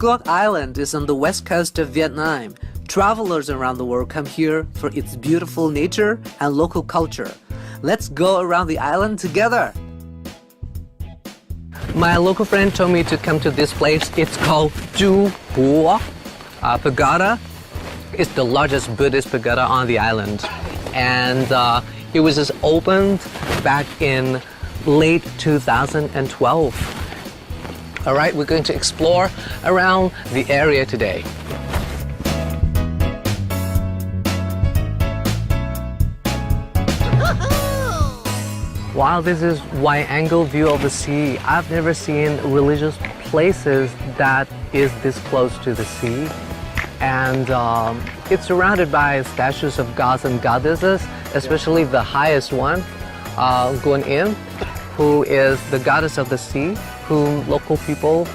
Guoc Island is on the west coast of Vietnam. Travelers around the world come here for its beautiful nature and local culture. Let's go around the island together. My local friend told me to come to this place. It's called Chu Huo Pagoda. It's the largest Buddhist pagoda on the island. And it was just opened back in late 2012. All right, we're going to explore around the area today. Wow, this is wide-angle view of the sea. I've never seen religious places that is this close to the sea. And it's surrounded by statues of gods and goddesses, especially the highest one, Guan Yin, who is the goddess of the sea, whom local people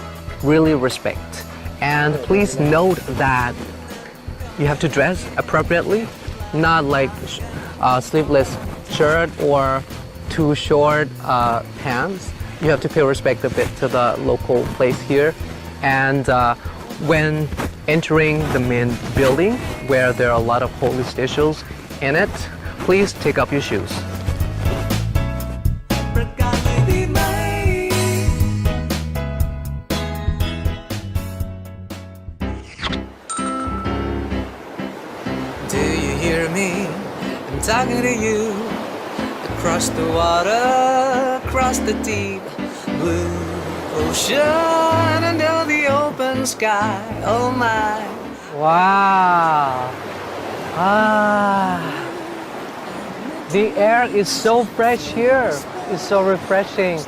really respect. And please note that you have to dress appropriately, not like sleeveless shirt or too short pants. You have to pay respect a bit to the local place here. And when entering the main building, where there are a lot of holy statues in it, please take off your shoes. Do you hear me? I'm talking to you. Across the water, across the deep blue ocean, under the open sky, oh my. Wow. The air is so fresh here. It's so refreshing.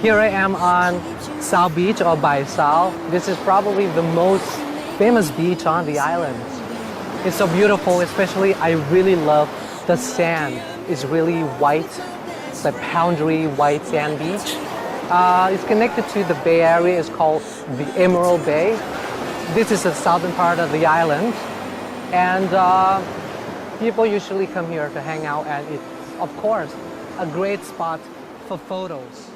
Here I am on Sao Beach or Bai Sao. This is probably the most famous beach on the island. It's so beautiful, especially I really love the sand. It's really white, the powdery white sand beach. It's connected to the Bay Area. It's called the Emerald Bay. This is the southern part of the island. And people usually come here to hang out, and it's, of course, a great spot for photos.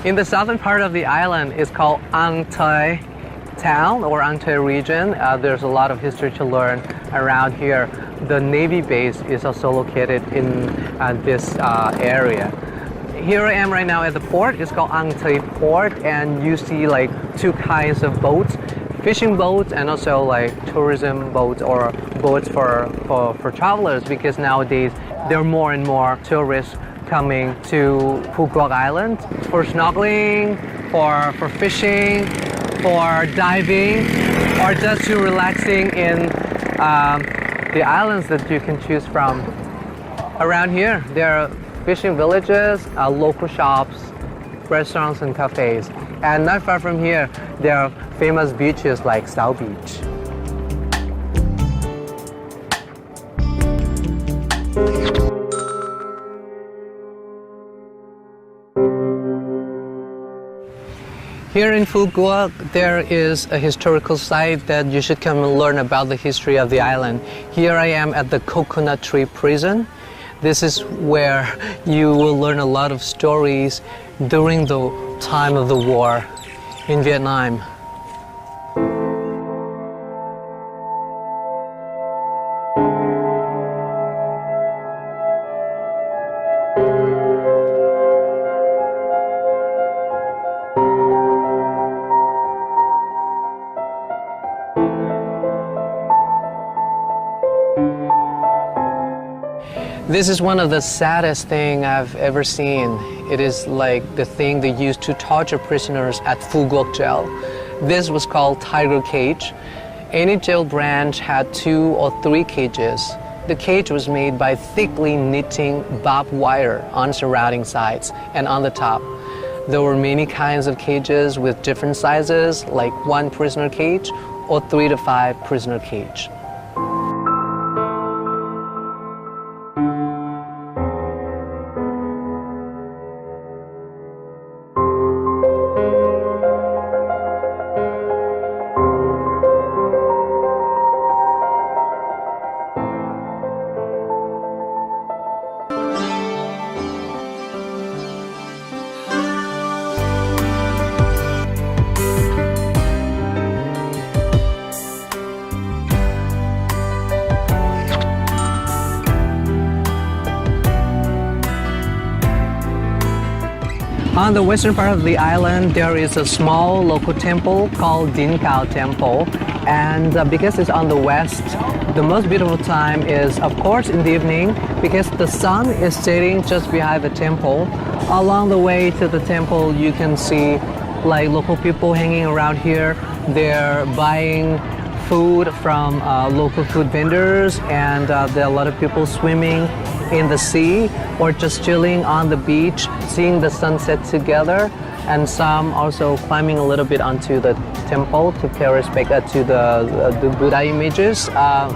In the southern part of the island is called An Thai town or An Thai region. There's a lot of history to learn around here. The Navy base is also located in this area. Here I am right now at the port. It's called An Thai Port, and you see like two kinds of boats, fishing boats and also like tourism boats or boats for travelers, because nowadays there are more and more tourists coming to Phu Quoc Island for snorkeling, for fishing, for diving, or just to relaxing in the islands that you can choose from. Around here, there are fishing villages, local shops, restaurants and cafes. And not far from here, there are famous beaches like Sao Beach. Here in Phu Quoc, there is a historical site that you should come and learn about the history of the island. Here I am at the Coconut Tree Prison. This is where you will learn a lot of stories during the time of the war in Vietnam. This is one of the saddest things I've ever seen. It is like the thing they used to torture prisoners at Phu Quoc jail. This was called tiger cage. Any jail branch had 2 or 3 cages The cage was made by thickly knitting barbed wire on surrounding sides and on the top. There were many kinds of cages with different sizes, like 1 prisoner cage or 3 to 5 prisoner cage. On the western part of the island, there is a small local temple called Din Kao Temple. And because it's on the west, the most beautiful time is, of course, in the evening, because the sun is setting just behind the temple. Along the way to the temple, you can see like local people hanging around here. They're buying food from local food vendors, and there are a lot of people swimming in the sea or just chilling on the beach, seeing the sunset together, and some also climbing a little bit onto the temple to pay respect to the Buddha images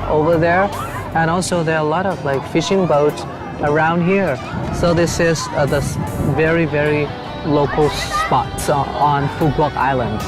over there. And also there are a lot of like fishing boats around here. So this is the very, very local spots on Phu Quoc Island.